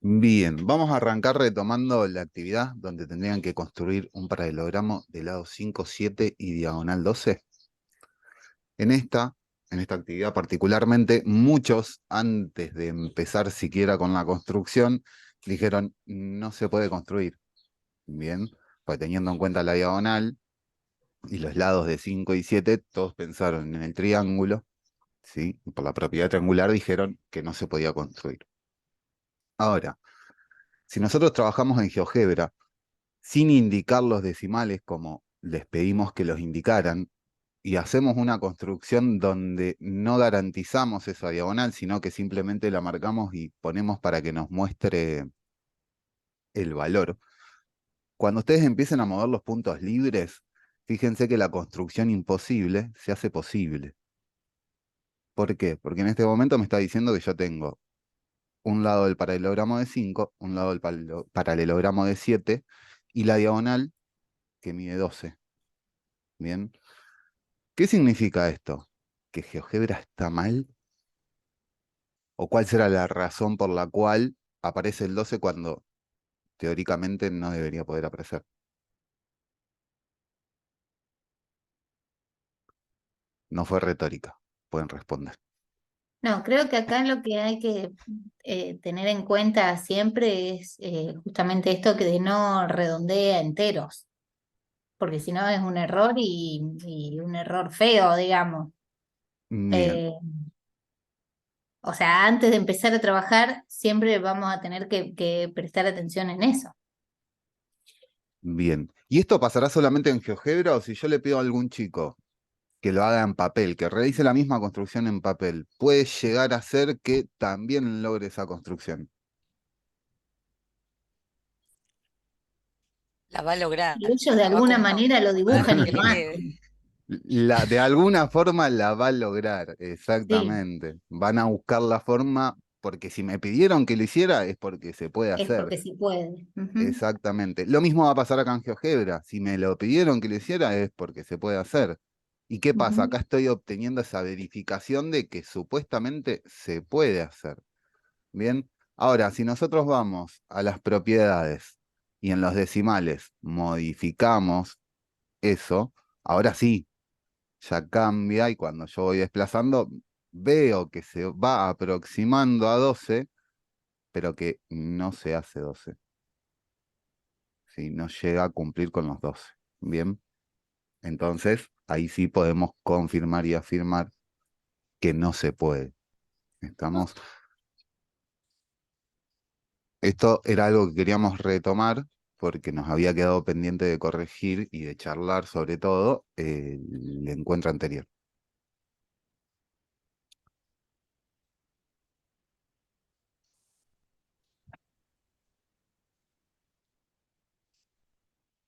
Bien, vamos a arrancar retomando la actividad donde tendrían que construir un paralelogramo de lado 5, 7 y diagonal 12. En esta, en esta actividad particularmente, muchos antes de empezar siquiera con la construcción dijeron no se puede construir. Bien, pues teniendo en cuenta la diagonal y los lados de 5 y 7, todos pensaron en el triángulo, ¿sí? Y por la propiedad triangular dijeron que no se podía construir. Ahora, si nosotros trabajamos en GeoGebra, sin indicar los decimales como les pedimos que los indicaran, y hacemos una construcción donde no garantizamos esa diagonal, sino que simplemente la marcamos y ponemos para que nos muestre el valor. Cuando ustedes empiecen a mover los puntos libres, fíjense que la construcción imposible se hace posible. ¿Por qué? Porque en este momento me está diciendo que yo tengo un lado del paralelogramo de 5, un lado del paralelogramo de 7 y la diagonal que mide 12. Bien. ¿Qué significa esto? ¿Que GeoGebra está mal? ¿O cuál será la razón por la cual aparece el 12 cuando teóricamente no debería poder aparecer? No fue retórica. Pueden responder. No, creo que acá lo que hay que tener en cuenta siempre es justamente esto que de no redondea enteros, porque si no es un error y un error feo, digamos. Bien, Eh, o sea, antes de empezar a trabajar, siempre vamos a tener que prestar atención en eso. bien. ¿Y esto pasará solamente en GeoGebra o si yo le pido a algún chico que lo haga en papel, que realice la misma construcción en papel, puede llegar a ser que también logre esa construcción? La va a lograr, Y ellos de la va a alguna acomodar manera lo dibujan y que lo le quede. hacen. De alguna forma la va a lograr, Sí, exactamente. Van a buscar la forma, porque si me pidieron que lo hiciera es porque se puede es hacer. porque sí puede. Ujú, Exactamente. Lo mismo va a pasar acá en GeoGebra. Si me lo pidieron que lo hiciera es porque se puede hacer. ¿Y qué pasa? ujú. Acá estoy obteniendo esa verificación de que supuestamente se puede hacer. Bien. Ahora, si nosotros vamos a las propiedades y en los decimales modificamos eso, ahora sí, ya cambia y cuando yo voy desplazando, veo que se va aproximando a 12, pero que no se hace 12. ¿Sí? No llega a cumplir con los 12. Bien, entonces ahí sí podemos confirmar y afirmar que no se puede. ¿Estamos? Esto era algo que queríamos retomar porque nos había quedado pendiente de corregir y de charlar sobre todo el encuentro anterior.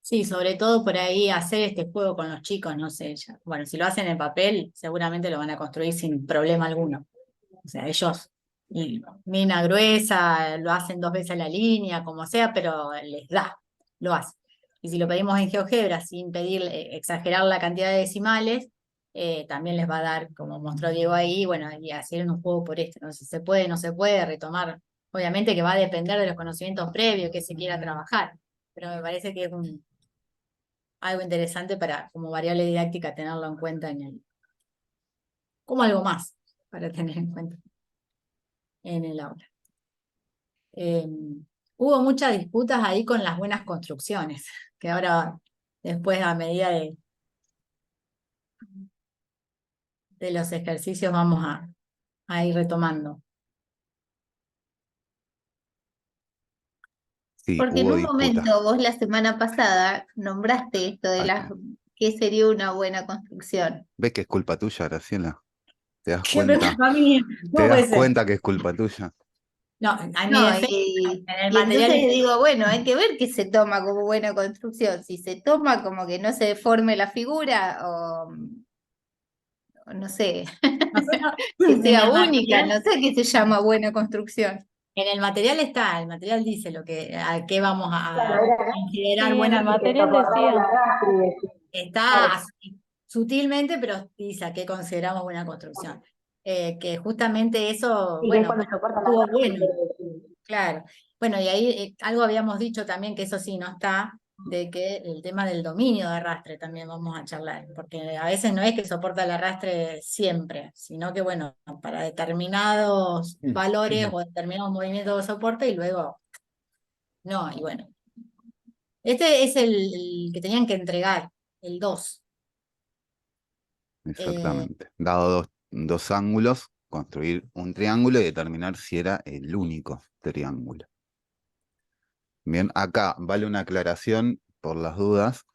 Sí, sobre todo por ahí hacer este juego con los chicos, no sé, bueno, si lo hacen en papel, seguramente lo van a construir sin problema alguno. O sea, ellos, mina gruesa, lo hacen 2 veces la línea, como sea, pero les da, lo hacen. Y si lo pedimos en GeoGebra sin pedir, exagerar la cantidad de decimales, también les va a dar, como mostró Diego ahí, bueno, y hacer un juego por esto, ¿no? Si se puede, no se puede retomar. Obviamente que va a depender de los conocimientos previos que se quiera trabajar, pero me parece que es algo interesante para, como variable didáctica, tenerlo en cuenta como algo más para tener en cuenta en el aula. Eh, Hubo muchas disputas ahí con las buenas construcciones, que ahora, después, a medida de los ejercicios, vamos a ir retomando. Sí, Porque en hubo un disputa. momento vos la semana pasada nombraste esto de Ahí las está. qué sería una buena construcción. ¿Ves que es culpa tuya, Graciela? ¿Te das ¿Qué me cuenta? culpa mía? ¿Te ¿Cómo das puede ser? cuenta que es culpa tuya? No, a mi No, defensa, en el y material entonces está. digo, bueno, hay que ver qué se toma como buena construcción. Si se toma como que no se deforme la figura o no sé, Nosotros, que en sea el única, material. no sé qué se llama buena construcción. En el material está, el material dice a qué vamos Claro, a era considerar Sí, en buena. el que material soportaba decía. el arrastre. Está Claro, así, sutilmente, pero dice a qué consideramos buena construcción. Que justamente eso, sí, que es bueno, cuando soporta el estuvo bueno. arrastre. Claro. Bueno, y ahí algo habíamos dicho también que eso sí no está, de que el tema del dominio de arrastre también vamos a charlar, porque a veces no es que soporta el arrastre siempre, sino que bueno, para determinados valores o determinados movimientos de soporte y luego no, y bueno. Este es el que tenían que entregar, el 2. Exactamente. Dado dos ángulos, construir un triángulo y determinar si era el único triángulo. Bien, acá vale una aclaración por las dudas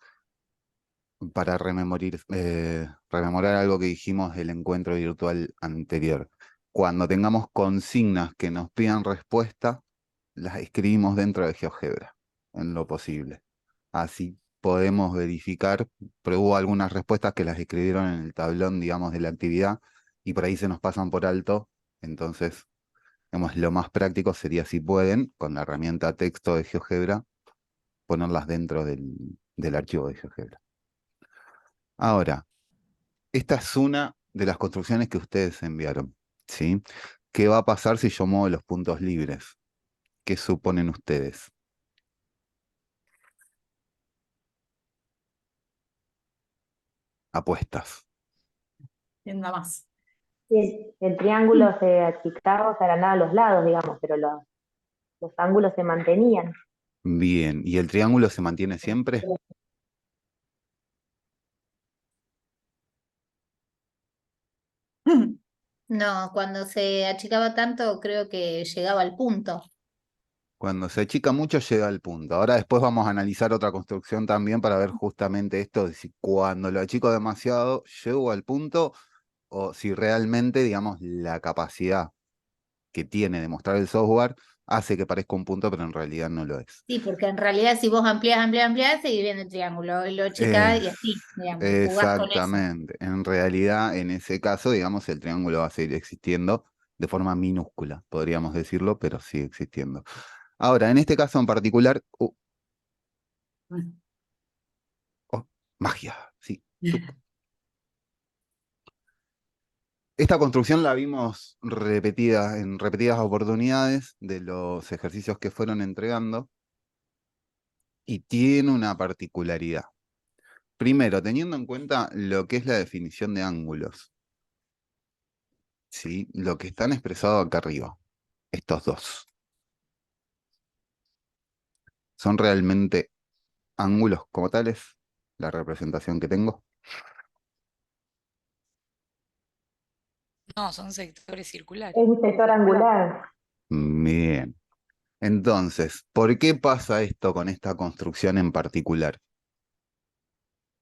para rememorar algo que dijimos del encuentro virtual anterior. Cuando tengamos consignas que nos pidan respuesta, las escribimos dentro de GeoGebra, en lo posible. Así podemos verificar, pero hubo algunas respuestas que las escribieron en el tablón, digamos, de la actividad, y por ahí se nos pasan por alto. Entonces, digamos, lo más práctico sería, si pueden, con la herramienta texto de GeoGebra, ponerlas dentro del archivo de GeoGebra. Ahora, esta es una de las construcciones que ustedes enviaron, ¿sí? ¿Qué va a pasar si yo muevo los puntos libres? ¿Qué suponen ustedes? Apuestas. Nada más. Sí, el triángulo se achicaba, se agrandaba a los lados, digamos, pero los ángulos se mantenían. Bien, ¿y el triángulo se mantiene siempre? No, cuando se achicaba tanto, creo que llegaba al punto. Cuando se achica mucho llega al punto. Ahora después vamos a analizar otra construcción también para ver justamente esto, de si cuando lo achico demasiado llego al punto o si realmente, digamos, la capacidad que tiene de mostrar el software hace que parezca un punto, pero en realidad no lo es. Sí, porque en realidad si vos ampliás, seguís viendo el triángulo, y lo achicás Eh, y así, digamos, jugás con eso. Exactamente. En realidad, en ese caso, digamos, el triángulo va a seguir existiendo de forma minúscula, podríamos decirlo, pero sigue existiendo. Ahora, en este caso en particular, oh, magia, sí. Esta construcción la vimos repetida en repetidas oportunidades de los ejercicios que fueron entregando y tiene una particularidad. Primero, teniendo en cuenta lo que es la definición de ángulos, ¿sí? Lo que están expresados acá arriba, estos dos, ¿son realmente ángulos como tales? La representación que tengo. No, son sectores circulares. Es un sector angular. Bien. Entonces, ¿por qué pasa esto con esta construcción en particular?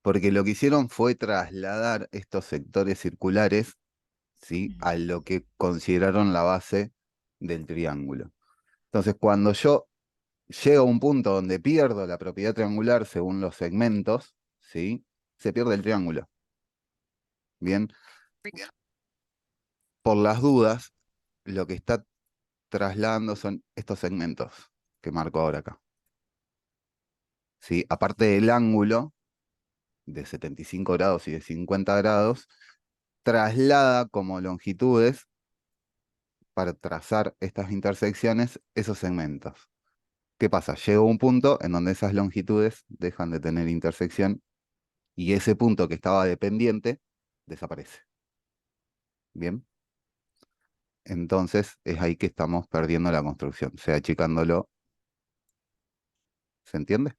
Porque lo que hicieron fue trasladar estos sectores circulares, ¿sí?, a lo que consideraron la base del triángulo. Entonces, cuando yo llego a un punto donde pierdo la propiedad triangular según los segmentos, ¿sí?, se pierde el triángulo. Bien, por las dudas, lo que está trasladando son estos segmentos que marco ahora acá. ¿Sí? Aparte del ángulo de 75 grados y de 50 grados, traslada como longitudes para trazar estas intersecciones esos segmentos. ¿Qué pasa? Llega un punto en donde esas longitudes dejan de tener intersección y ese punto que estaba dependiente desaparece. ¿Bien? Entonces es ahí que estamos perdiendo la construcción, o sea, achicándolo. ¿Se entiende?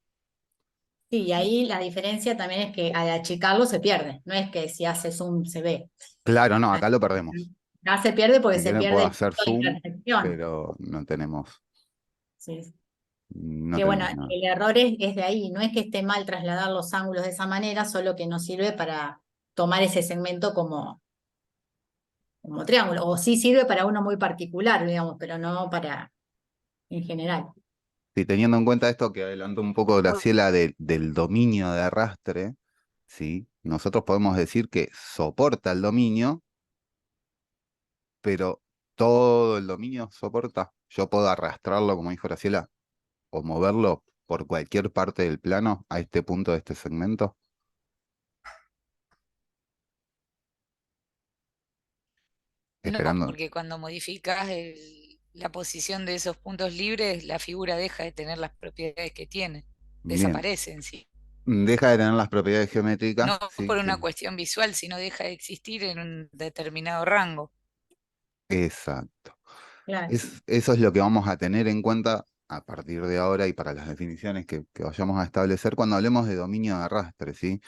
Sí, y ahí la diferencia también es que al achicarlo se pierde, no es que si hace zoom se ve. Claro, no, acá lo perdemos. Acá se pierde porque Si se quieren pierde puedo el hacer punto de zoom, intersección. pero no tenemos, Sí. no Que bueno, tenemos nada. el error es de ahí, no es que esté mal trasladar los ángulos de esa manera, solo que nos sirve para tomar ese segmento como triángulo, o sí sirve para uno muy particular, digamos, pero no para en general. Sí, teniendo en cuenta esto que adelantó un poco Graciela del dominio de arrastre, ¿sí? Nosotros podemos decir que soporta el dominio, pero todo el dominio soporta. Yo puedo arrastrarlo, como dijo Graciela, o moverlo por cualquier parte del plano a este punto de este segmento. No, Esperando. porque cuando modificas, la posición de esos puntos libres, la figura deja de tener las propiedades que tiene, Bien. desaparece en sí. Deja de tener las propiedades geométricas, No ¿sí? por una cuestión visual, sino deja de existir en un determinado rango. Exacto. Claro. Eso es lo que vamos a tener en cuenta a partir de ahora y para las definiciones que vayamos a establecer cuando hablemos de dominio de arrastre, ¿sí?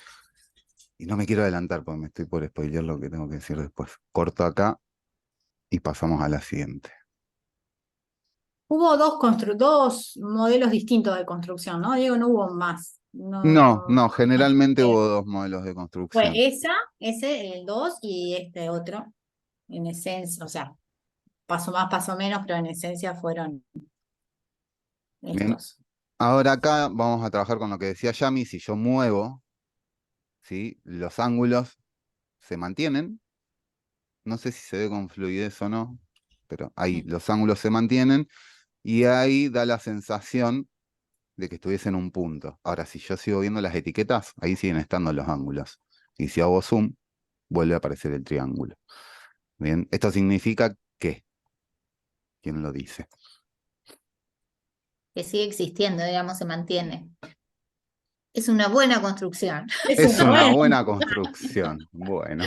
Y no me quiero adelantar porque me estoy por spoilear lo que tengo que decir después. Corto acá y pasamos a la siguiente. Hubo dos modelos distintos de construcción, ¿no? Diego, no hubo más. No, No, no, generalmente eh, hubo dos modelos de fue construcción. ese, el 2 y este otro, en esencia, o sea, paso más, paso menos, pero en esencia fueron Bien, estos. ahora acá vamos a trabajar con lo que decía Yami. Si yo muevo, ¿sí? Los ángulos se mantienen. No sé si se ve con fluidez o no, pero ahí los ángulos se mantienen y ahí da la sensación de que estuviese en un punto. Ahora, si yo sigo viendo las etiquetas, ahí siguen estando los ángulos. Y si hago zoom, vuelve a aparecer el triángulo. Bien, esto significa que, ¿quién lo dice? Que sigue existiendo, digamos, se mantiene. Es una buena construcción. Es una Bueno, buena construcción. Bueno.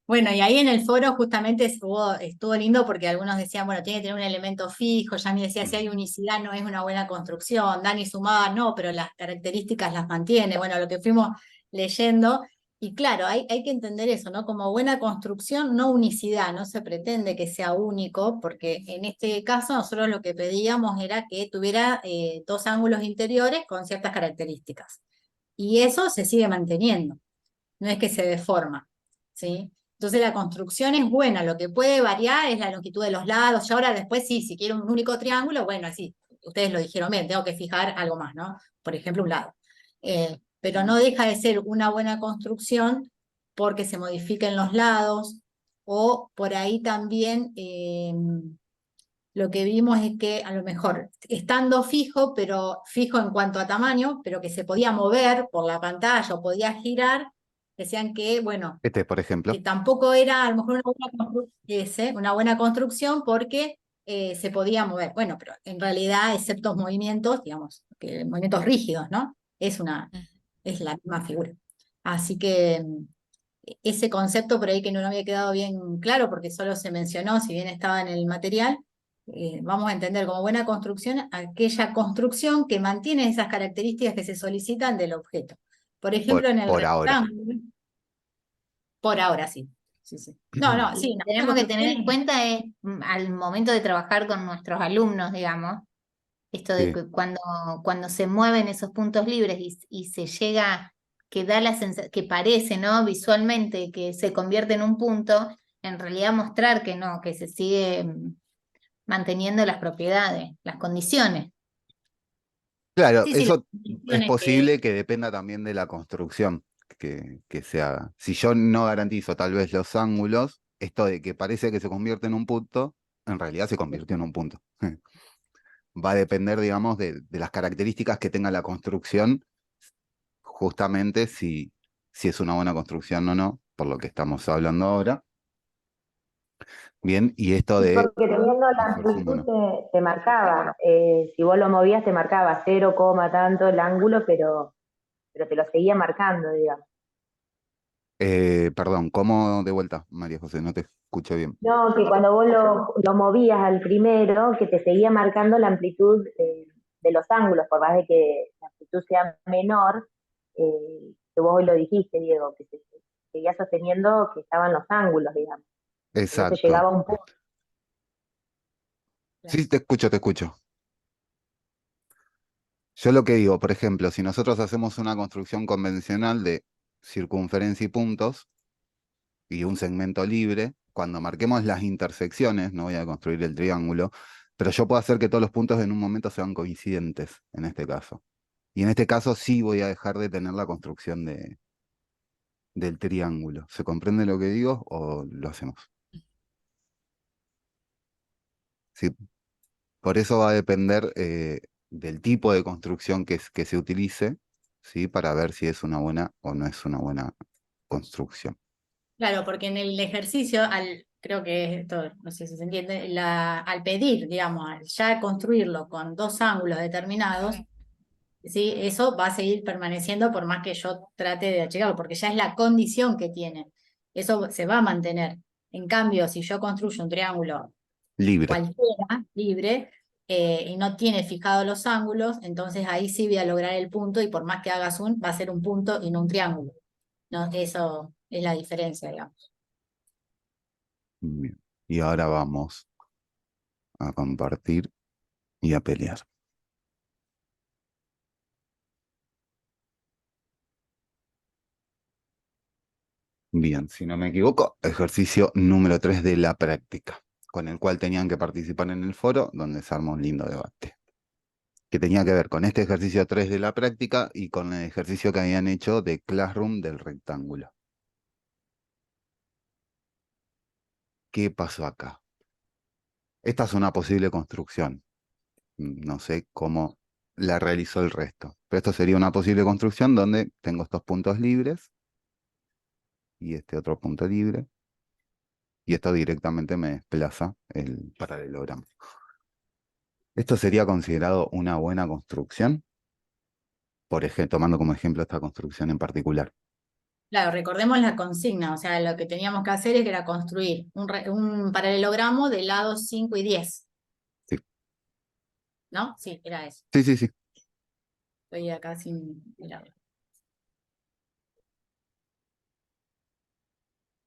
bueno, y ahí en el foro justamente estuvo lindo porque algunos decían, bueno, tiene que tener un elemento fijo, Yami decía, si hay unicidad no es una buena construcción, Dani sumaba, no, pero las características las mantiene, bueno, lo que fuimos leyendo, y claro, hay que entender eso, ¿no? Como buena construcción, no unicidad, no se pretende que sea único, porque en este caso nosotros lo que pedíamos era que tuviera dos ángulos interiores con ciertas características, y eso se sigue manteniendo, no es que se deforma, ¿sí? Entonces la construcción es buena, lo que puede variar es la longitud de los lados. Y ahora después sí, si quiero un único triángulo, bueno, así, ustedes lo dijeron bien, tengo que fijar algo más, ¿no? Por ejemplo, un lado. Pero no deja de ser una buena construcción porque se modifiquen los lados o por ahí también lo que vimos es que a lo mejor estando fijo, pero fijo en cuanto a tamaño, pero que se podía mover por la pantalla o podía girar, decían que, bueno, Este, por que ejemplo. tampoco era a lo mejor una buena construcción porque se podía mover. Bueno, pero en realidad, excepto movimientos, digamos, que movimientos rígidos, ¿no? Es la misma figura. Así que ese concepto por ahí que no había quedado bien claro porque solo se mencionó, si bien estaba en el material, vamos a entender como buena construcción aquella construcción que mantiene esas características que se solicitan del objeto. Por ejemplo, en el Por ahora. rectángulo, por ahora sí. Sí, sí. No, no, Y sí, lo que una tenemos que tener en construcción. cuenta es al momento de trabajar con nuestros alumnos, digamos, esto de Sí. que cuando se mueven esos puntos libres y se llega, que da la sensación, que parece, ¿no? Visualmente que se convierte en un punto, en realidad mostrar que no, que se sigue manteniendo las propiedades, las condiciones. Claro, Sí, sí, las eso es condiciones que posible que dependa también de la construcción que se haga. Si yo no garantizo tal vez los ángulos, esto de que parece que se convierte en un punto, en realidad se convirtió en un punto. Va a depender, digamos, de las características que tenga la construcción, justamente si es una buena construcción o no, por lo que estamos hablando ahora. Bien, y esto de Porque teniendo la hacer zoom o amplitud no. te marcaba, si vos lo movías te marcaba 0, tanto el ángulo, pero te lo seguía marcando, digamos. Perdón, ¿cómo de vuelta, María José? No te escucho bien. No, que cuando vos lo movías al primero, que te seguía marcando la amplitud de los ángulos, por más de que la amplitud sea menor, que vos hoy lo dijiste, Diego, que se seguía sosteniendo que estaban los ángulos, digamos, que no se Exacto. llegaba a un punto. Sí, te escucho, te escucho. Yo lo que digo, por ejemplo, si nosotros hacemos una construcción convencional de circunferencia y puntos y un segmento libre, cuando marquemos las intersecciones, no voy a construir el triángulo, pero yo puedo hacer que todos los puntos en un momento sean coincidentes, en este caso. Y en este caso sí voy a dejar de tener la construcción del triángulo. ¿Se comprende lo que digo o lo hacemos? Sí, por eso va a depender del tipo de construcción que se utilice, ¿sí? Para ver si es una buena o no es una buena construcción. Claro, porque en el ejercicio, creo que esto, no sé si se entiende, al pedir, digamos, al ya construirlo con dos ángulos determinados, ¿sí? Eso va a seguir permaneciendo por más que yo trate de achicarlo, porque ya es la condición que tiene. Eso se va a mantener. En cambio, si yo construyo un triángulo Libre. cualquiera, libre, y no tiene fijados los ángulos, entonces ahí sí voy a lograr el punto, y por más que hagas va a ser un punto y no un triángulo. No, eso es la diferencia, digamos. Bien. Y ahora vamos a compartir y a pelear. Bien, si no me equivoco, ejercicio número 3 de la práctica, con el cual tenían que participar en el foro, donde se armó un lindo debate, que tenía que ver con este ejercicio 3 de la práctica y con el ejercicio que habían hecho de Classroom del rectángulo. ¿Qué pasó acá? Esta es una posible construcción. No sé cómo la realizó el resto, pero esto sería una posible construcción donde tengo estos puntos libres y este otro punto libre, y esto directamente me desplaza el paralelogramo. ¿Esto sería considerado una buena construcción? Por ejemplo, tomando como ejemplo esta construcción en particular. Claro, recordemos la consigna, o sea, lo que teníamos que hacer era construir un paralelogramo de lados 5 y 10, Sí, ¿no? Sí, era eso. sí, sí, sí. Estoy acá sin mirarlo.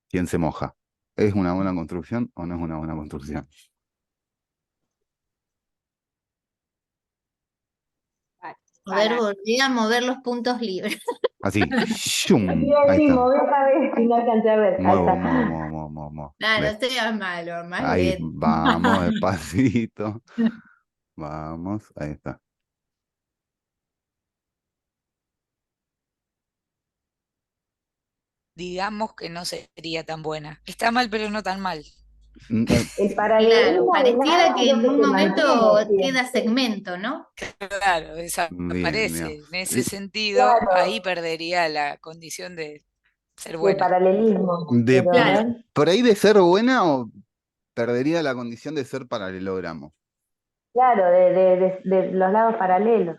¿Quién se moja? ¿Es una buena construcción o no es una buena construcción? A ver, volví a mover los puntos libres. Así, ¡shum! Iba a Ahí decir, está. moví otra vez y no alcancé a ver. Ahí Muevo, está. muevo, muevo, muevo, muevo, muevo. No, ¿Ves? no seas malo, más Ahí lento. vamos, despacito. Vamos, ahí está. Digamos que no sería tan buena. Está mal, pero no tan mal. Mm, El Claro, paralelismo de pareciera lado que creo en que un se momento mantiene queda siempre. segmento, ¿no? Claro, bien, bien. desaparece. En ese sentido, ahí Claro, perdería la condición de ser de buena. paralelismo. De, Pero a Claro, ver, por ahí de ser buena o perdería la condición de ser paralelogramo. claro, de los lados paralelos.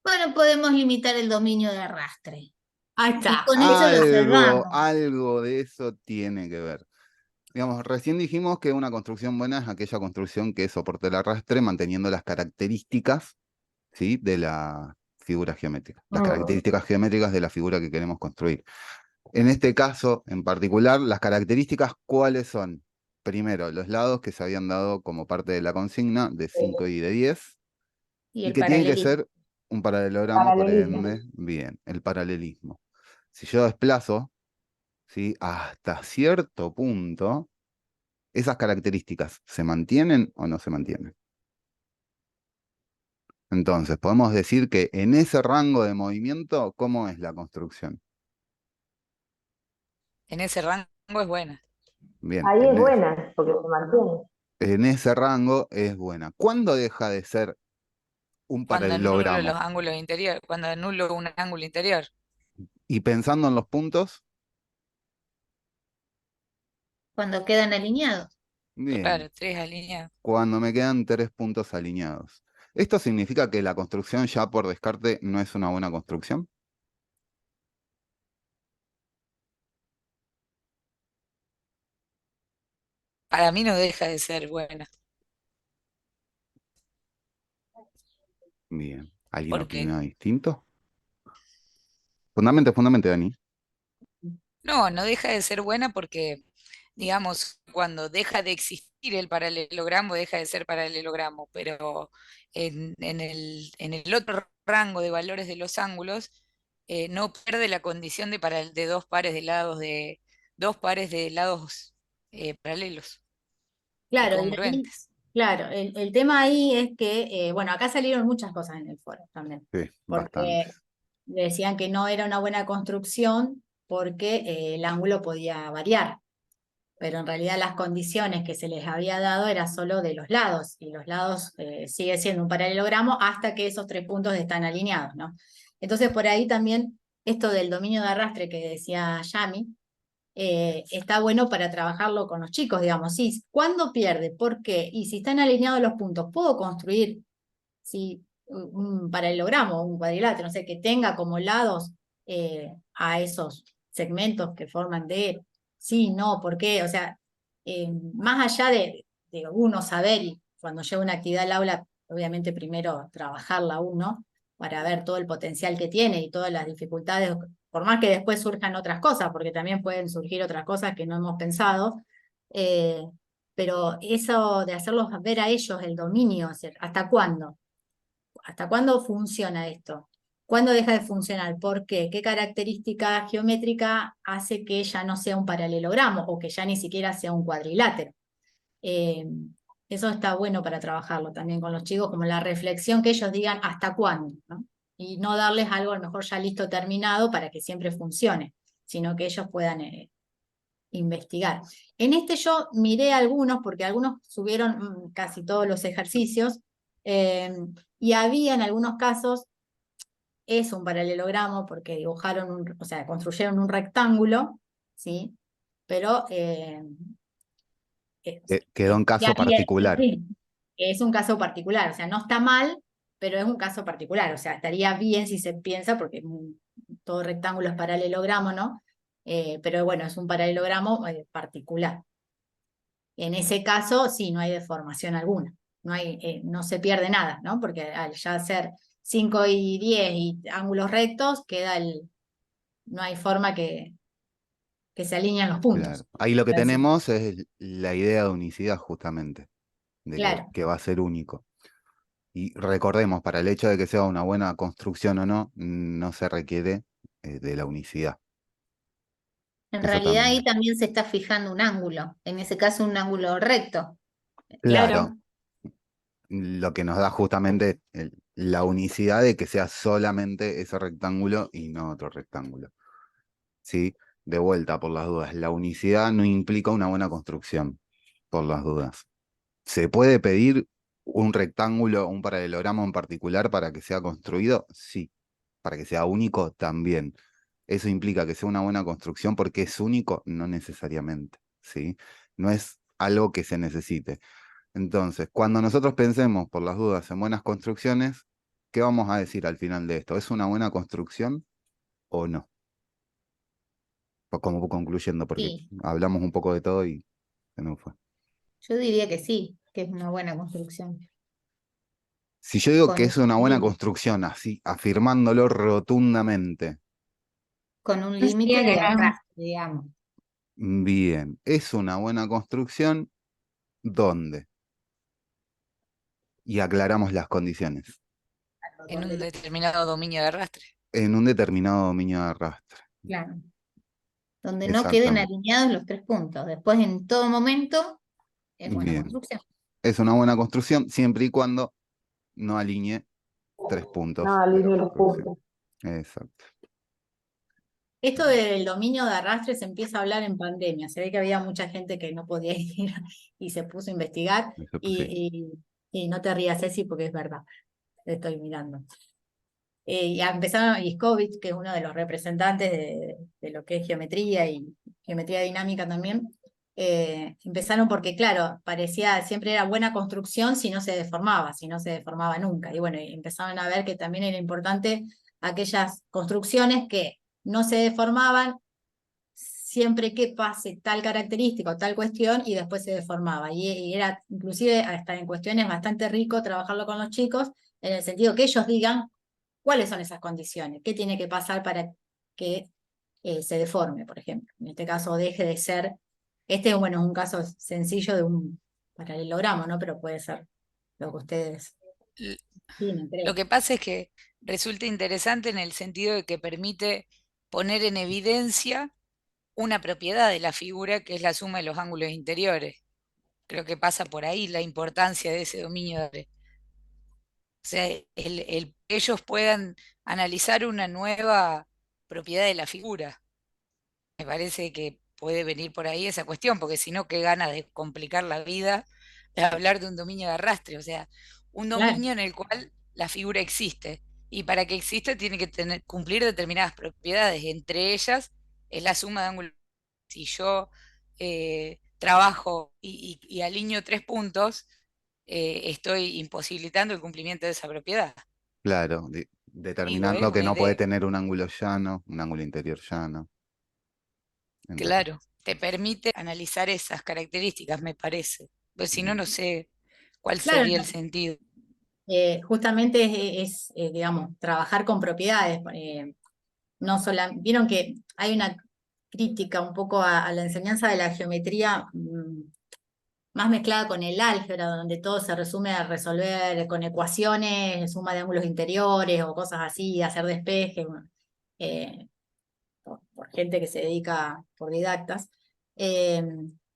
Bueno, podemos limitar el dominio de arrastre. ahí Y está. con eso lo cerramos. Algo de eso tiene que ver. Digamos, recién dijimos que una construcción buena es aquella construcción que soporte el arrastre manteniendo las características, ¿sí?, de la figura geométrica, las Mm. características geométricas de la figura que queremos construir. En este caso, en particular, las características, ¿cuáles son? Primero, los lados que se habían dado como parte de la consigna de 5 y de 10, Y y el que tiene que paralelismo. ser un paralelogramo, por Paralelismo. ende, bien, el paralelismo. Si yo desplazo, ¿sí?, hasta cierto punto, ¿esas características se mantienen o no se mantienen? Entonces, podemos decir que en ese rango de movimiento, ¿cómo es la construcción? En ese rango es buena. Bien, Ahí es buena, porque se mantiene. en ese rango es buena. ¿Cuándo deja de ser un Cuando anulo los paralelogramo? ángulos interiores, cuando anulo un ángulo interior. Y pensando en los puntos, Cuando quedan alineados. bien, Claro, tres alineados. cuando me quedan 3 puntos alineados. ¿Esto significa que la construcción ya por descarte no es una buena construcción? Para mí no deja de ser buena. Bien, ¿alguien Porque opina distinto? Fundamente, Dani. no deja de ser buena porque, digamos, cuando deja de existir el paralelogramo, deja de ser paralelogramo, pero en el otro rango de valores de los ángulos, no pierde la condición de dos pares de lados paralelos y Claro, y ahí, congruentes. claro, el tema ahí es que, bueno, acá salieron muchas cosas en el foro también, Sí, bastante. porque decían que no era una buena construcción porque el ángulo podía variar, pero en realidad las condiciones que se les había dado era solo de los lados, y los lados sigue siendo un paralelogramo hasta que esos tres puntos están alineados, ¿no? Entonces por ahí también esto del dominio de arrastre que decía Yami, está bueno para trabajarlo con los chicos, digamos. Sí, ¿cuándo pierde? ¿Por qué? Y si están alineados los puntos, ¿puedo construir un paralelogramo, un cuadrilátero, no sé, que tenga como lados a esos segmentos que forman D? Sí, no, ¿por qué? O sea, más allá de uno saber, y cuando lleva una actividad al aula, obviamente primero trabajarla uno para ver todo el potencial que tiene y todas las dificultades, por más que después surjan otras cosas, porque también pueden surgir otras cosas que no hemos pensado, eh, pero eso de hacerlos ver a ellos el dominio, o sea, ¿hasta cuándo? ¿Hasta cuándo funciona esto? ¿Cuándo deja de funcionar? ¿Por qué? ¿Qué característica geométrica hace que ya no sea un paralelogramo o que ya ni siquiera sea un cuadrilátero? Eh, Eso está bueno para trabajarlo también con los chicos, como la reflexión que ellos digan hasta cuándo, ¿no? Y no darles algo a lo mejor ya listo, terminado, para que siempre funcione, sino que ellos puedan investigar. En este yo miré algunos, porque algunos subieron casi todos los ejercicios, eh, y había en algunos casos, es un paralelogramo, porque dibujaron, o sea, construyeron un rectángulo, ¿sí? Pero Quedó en caso había, particular. sí, es un caso particular, o sea, no está mal, pero es un caso particular, o sea, estaría bien si se piensa, porque todo rectángulo es paralelogramo, ¿no? Pero bueno, es un paralelogramo particular. En ese caso, sí, no hay deformación alguna, no se pierde nada, ¿no? Porque al ya ser 5 y 10 y ángulos rectos, no hay forma que se alineen los Claro. puntos. Ahí lo que Así, tenemos es la idea de unicidad justamente, de claro, que va a ser único. Y recordemos, para el hecho de que sea una buena construcción o no, no se requiere de la unicidad. En Eso realidad ahí también. también se está fijando un ángulo, en ese caso un ángulo recto. Claro, claro, lo que nos da justamente la unicidad de que sea solamente ese rectángulo y no otro rectángulo. ¿Sí? De vuelta, por las dudas, la unicidad no implica una buena construcción, por las dudas. ¿Se puede pedir un rectángulo, un paralelogramo en particular para que sea construido? Sí. Para que sea único, también. ¿Eso implica que sea una buena construcción porque es único? No necesariamente, ¿sí? No es algo que se necesite. Entonces, cuando nosotros pensemos, por las dudas, en buenas construcciones, ¿qué vamos a decir al final de esto? ¿Es una buena construcción o no? Como concluyendo, porque Sí, hablamos un poco de todo y se nos fue. yo diría que sí, que es una buena construcción. Si yo digo que Con es una buena un, construcción, así, afirmándolo rotundamente, con un yo límite diría de que no es, arrastre, digamos. bien, ¿es una buena construcción? ¿Dónde? Y aclaramos las condiciones. en un determinado dominio de arrastre. En un determinado dominio de arrastre. Claro. Donde no queden Exactamente. alineados los tres puntos. Después, en todo momento, es buena Bien. construcción. Es una buena construcción siempre y cuando no alinee tres No, puntos de la alineo los construcción. puntos. Exacto. esto del dominio de arrastre se empieza a hablar en pandemia. Se ve que había mucha gente que no podía ir y se puso a investigar. Eso, pues, sí. Y no te rías, Ceci, porque es verdad. Te estoy mirando. Y empezaron Iskowitz, que es uno de los representantes de lo que es geometría y geometría dinámica también. Empezaron porque, claro, parecía, siempre era buena construcción si no se deformaba, si no se deformaba nunca. Y bueno, y empezaron a ver que también era importante aquellas construcciones que no se deformaban siempre que pase tal característica o tal cuestión y después se deformaba. Y era inclusive hasta en cuestiones bastante rico trabajarlo con los chicos, en el sentido que ellos digan cuáles son esas condiciones, qué tiene que pasar para que se deforme, por ejemplo. En este caso deje de ser, bueno, es un caso sencillo de un paralelogramo, ¿no? Pero puede ser lo que ustedes L- tienen, Lo creo. que pasa es que resulta interesante en el sentido de que permite poner en evidencia una propiedad de la figura que es la suma de los ángulos interiores. Creo que pasa por ahí la importancia de ese dominio de... O sea, ellos puedan analizar una nueva propiedad de la figura. Me parece que puede venir por ahí esa cuestión, porque si no, qué ganas de complicar la vida de hablar de un dominio de arrastre, o sea, un Claro, dominio en el cual la figura existe. Y para que exista tiene que cumplir determinadas propiedades, entre ellas es la suma de ángulos si yo trabajo y alineo 3 puntos, estoy imposibilitando el cumplimiento de esa propiedad. Claro, Digo, determinando que una no puede idea. tener un ángulo llano, un ángulo interior llano. ¿Entendés? Claro, te permite analizar esas características, me parece. Pues si no, no sé cuál Claro, sería el sentido. justamente digamos, trabajar con propiedades. No vieron que hay una crítica un poco a la enseñanza de la geometría más mezclada con el álgebra, donde todo se resume a resolver con ecuaciones, suma de ángulos interiores o cosas así, hacer despejes, bueno, eh, por gente que se dedica, por didactas. Eh,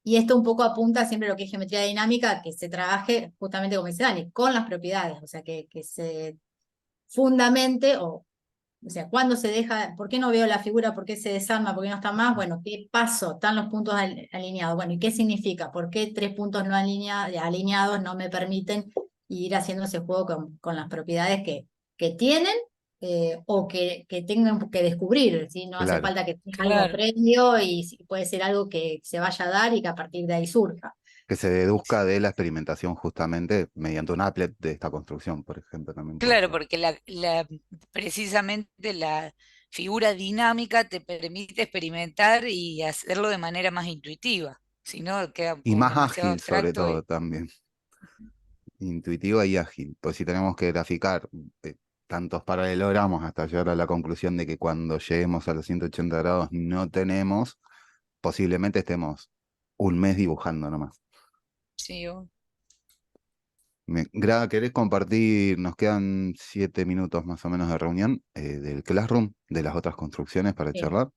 y esto un poco apunta siempre a lo que es geometría dinámica, que se trabaje justamente, como dice Dani, con las propiedades, o sea, que se fundamente o sea, ¿cuándo se deja? ¿Por qué no veo la figura? ¿Por qué se desarma? ¿Por qué no está más? Bueno, ¿qué paso? ¿Están los puntos alineados? Bueno, ¿y qué significa? ¿Por qué 3 puntos no alineados no me permiten ir haciendo ese juego con las propiedades que tienen o que tengan que descubrir? ¿Sí? No hace Claro, falta que tenga algo Claro, previo y puede ser algo que se vaya a dar y que a partir de ahí surja. que se deduzca de la experimentación justamente mediante un applet de esta construcción, por ejemplo, también puede claro, ser. porque precisamente la figura dinámica te permite experimentar y hacerlo de manera más intuitiva. Si no, queda Y como más demasiado ágil sobre abstracto todo también, intuitiva y ágil. Pues si tenemos que graficar tantos paralelogramos hasta llegar a la conclusión de que cuando lleguemos a los 180 grados no tenemos, posiblemente estemos un mes dibujando nomás. sí, Gra, ¿querés compartir? Nos quedan 7 minutos más o menos de reunión del Classroom, de las otras construcciones para Sí, charlar.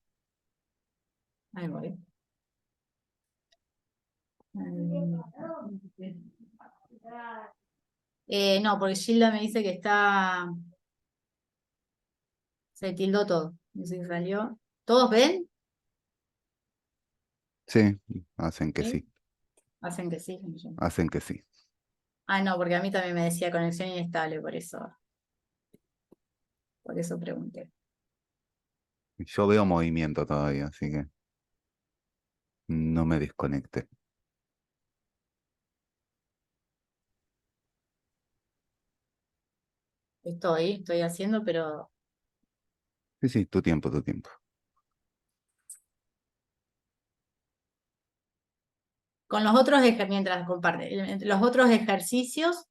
ahí voy. No, porque Gilda me dice que se tildó todo. Dice que salió. ¿Todos ven? Sí, hacen que ¿Sí? sí, Hacen que sí. hacen que sí. Ah, no, porque a mí también me decía conexión inestable, por eso pregunté. Yo veo movimiento todavía, así que no me desconecte. Estoy haciendo, pero Sí, sí, tu tiempo, tu tiempo. con los otros mientras comparte, los otros ejercicios,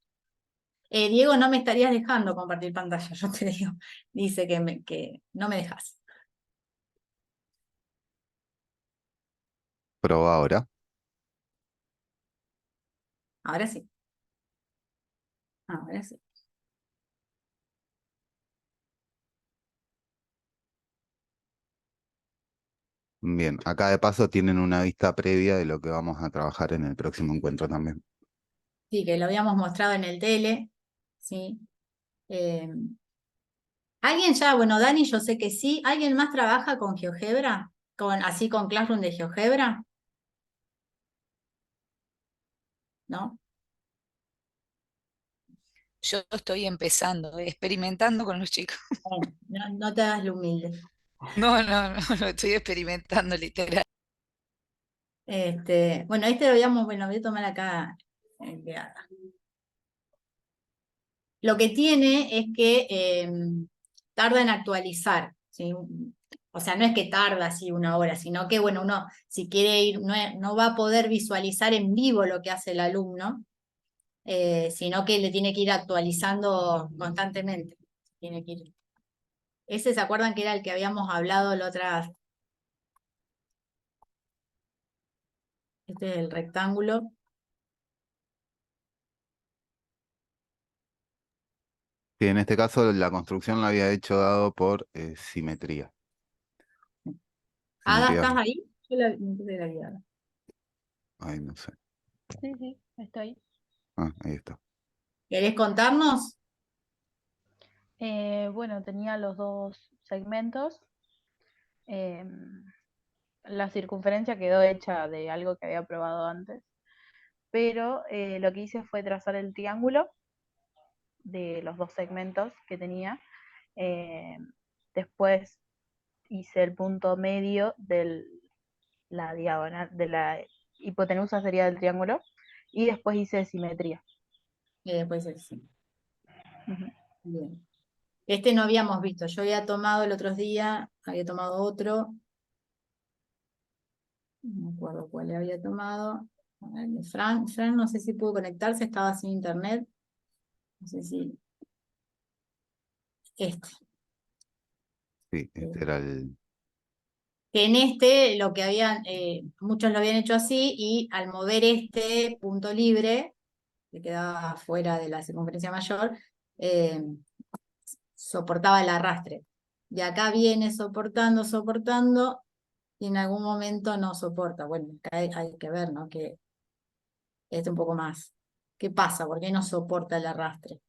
Diego, no me estarías dejando compartir pantalla, yo te digo. Dice que no me dejas. Proba ahora. Ahora sí. Ahora sí. Bien, acá de paso tienen una vista previa de lo que vamos a trabajar en el próximo encuentro también. Sí, que lo habíamos mostrado en el tele. Sí. Eh, ¿Alguien ya, bueno, Dani, yo sé que sí. ¿Alguien más trabaja con GeoGebra? Así con Classroom de GeoGebra? ¿No? yo estoy empezando, experimentando con los chicos. Bueno, no te hagas lo humilde. No, no, no, no estoy experimentando literal. Bueno, lo habíamos, bueno, voy a tomar acá. Enviada. Lo que tiene es que tarda en actualizar, ¿sí? O sea, no es que tarda así 1 hora, sino que, bueno, uno si quiere ir, no va a poder visualizar en vivo lo que hace el alumno, sino que le tiene que ir actualizando constantemente. Tiene que ir. Ese, ¿se acuerdan que era el que habíamos hablado la otra? Este es el rectángulo. Y en este caso la construcción la había hecho dado por simetría. Ada, Simetría, ¿estás ahí? Yo me puse la guiada. ay, no sé. Sí, sí, estoy. Ah, ahí está. ¿Querés contarnos? Bueno, tenía los dos segmentos. Em, la circunferencia quedó hecha de algo que había probado antes, pero lo que hice fue trazar el triángulo de los dos segmentos que tenía. Después hice el punto medio la diagonal de la hipotenusa sería del triángulo, y después hice simetría. Y después el sí. Ujú. Bien. Este no habíamos visto. Yo había tomado el otro día, había tomado otro. No me acuerdo cuál le había tomado. A ver, de Fran no sé si pudo conectarse, estaba sin internet. No sé si. Este. Sí, este era el. Que en este lo que habían, muchos lo habían hecho así, y al mover este punto libre, que quedaba fuera de la circunferencia mayor, eh, soportaba el arrastre. De acá viene soportando, soportando, y en algún momento no soporta. Bueno, acá hay que ver, ¿no? Que es un poco más. ¿Qué pasa? ¿Por qué no soporta el arrastre?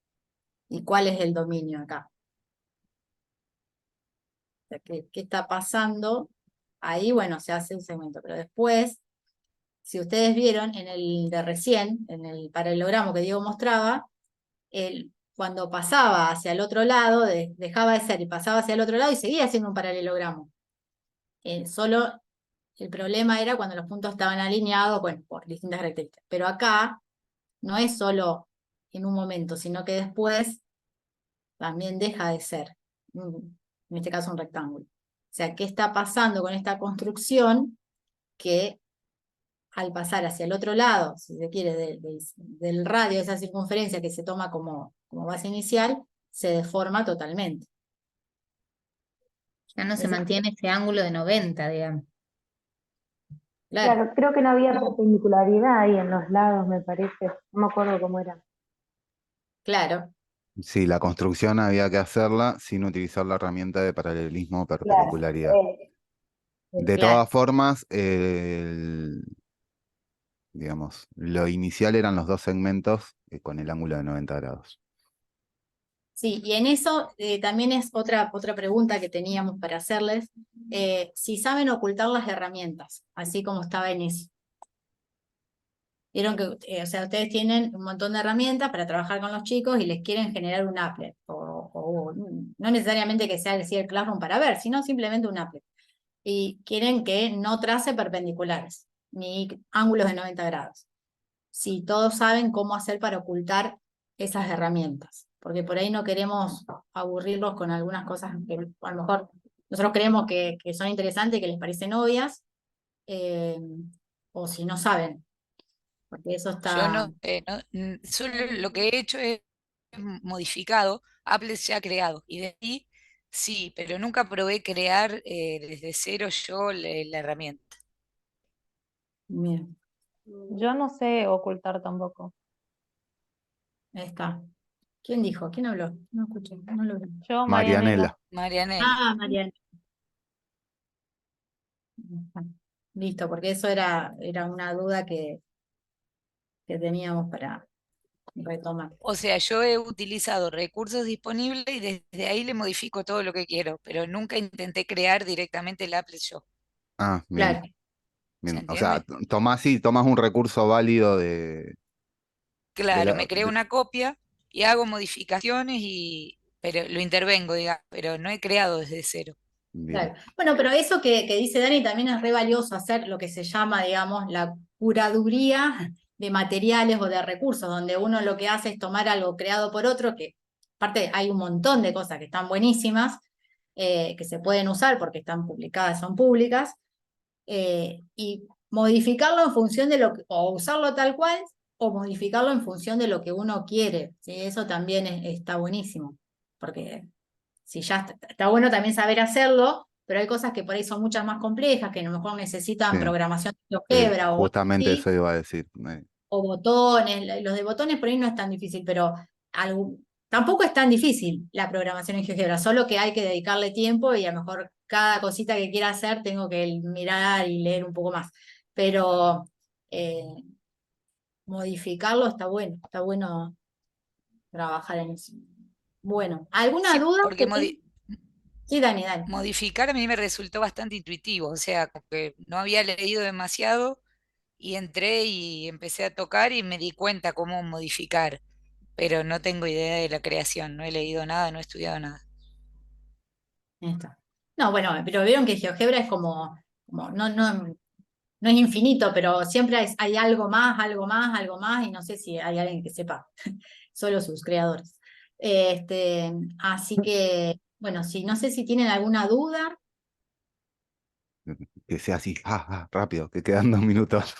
¿Y cuál es el dominio acá? O sea, ¿qué está pasando? Ahí, bueno, se hace un segmento, pero después, si ustedes vieron en el de recién, en el paralelogramo que Diego mostraba, cuando pasaba hacia el otro lado, dejaba de ser y pasaba hacia el otro lado y seguía siendo un paralelogramo. Solo el problema era cuando los puntos estaban alineados, bueno, por distintas características. Pero acá no es solo en un momento, sino que después también deja de ser, en este caso un rectángulo. O sea, ¿qué está pasando con esta construcción? Que al pasar hacia el otro lado, si se quiere, del radio de esa circunferencia que se toma como base inicial, se deforma totalmente. Ya no se Ese- mantiene ese ángulo de 90, digamos. Claro, Claro, creo que no había perpendicularidad ahí en los lados, me parece. No me acuerdo cómo era. claro, Sí, la construcción había que hacerla sin utilizar la herramienta de paralelismo o Claro, perpendicularidad. De claro. todas formas, digamos, lo inicial eran los dos segmentos con el ángulo de 90 grados. Sí, y en eso también es otra pregunta que teníamos para hacerles. Si saben ocultar las herramientas, así como estaba en eso. Vieron que, o sea, ustedes tienen un montón de herramientas para trabajar con los chicos y les quieren generar un applet. O no necesariamente que sea el Classroom para ver, sino simplemente un applet. Y quieren que no trace perpendiculares, ni ángulos de 90 grados. Si todos saben cómo hacer para ocultar esas herramientas, porque por ahí no queremos aburrirlos con algunas cosas que a lo mejor nosotros creemos que son interesantes, que les parecen obvias, eh, o si no saben, porque eso Yo está. no, solo lo que he hecho es modificado, Apple se ha creado, y de ahí sí, pero nunca probé crear desde cero yo la herramienta. Bien, Yo no sé ocultar tampoco. ahí está. ¿Quién dijo? ¿Quién habló? No escuché, no lo vi. Yo, Marianela. Marianela. Marianela. Ah, Mariana. Listo, porque eso era una duda que teníamos para retomar. O sea, yo he utilizado recursos disponibles y desde ahí le modifico todo lo que quiero, pero nunca intenté crear directamente el Apple yo. Ah, bien, Claro, ¿Se bien. O sea, entiende? tomás un recurso válido de Claro, me creo una copia y hago modificaciones pero lo intervengo, digamos, pero no he creado desde cero. bien, claro. Bueno, pero eso que dice Dani también es re valioso, hacer lo que se llama, digamos, la curaduría de materiales o de recursos, donde uno lo que hace es tomar algo creado por otro, que aparte hay un montón de cosas que están buenísimas, que se pueden usar porque están publicadas, son públicas, y modificarlo en función de o usarlo tal cual, o modificarlo en función de lo que uno quiere, ¿sí? Eso también está buenísimo, porque si ya está bueno también saber hacerlo, pero hay cosas que por ahí son muchas más complejas, que a lo mejor necesitan sí. programación de GeoGebra o algo Justamente así, eso iba a decir. o botones. Los de botones por ahí no es tan difícil, pero tampoco es tan difícil la programación en GeoGebra, solo que hay que dedicarle tiempo y a lo mejor cada cosita que quiera hacer tengo que mirar y leer un poco más. Pero eh, modificarlo está bueno trabajar en eso. Bueno, ¿alguna Sí, duda porque que tenga? Sí, Dani, Dani. modificar a mí me resultó bastante intuitivo, o sea, como que no había leído demasiado y entré y empecé a tocar y me di cuenta cómo modificar, pero no tengo idea de la creación, no he leído nada, no he estudiado nada. Ahí está. No, bueno, pero vieron que GeoGebra es como no, no es infinito, pero siempre hay algo más, algo más, algo más, y no sé si hay alguien que sepa, solo sus creadores. Así que, bueno, no sé si tienen alguna duda. Que sea así, rápido, que quedan 2 minutos.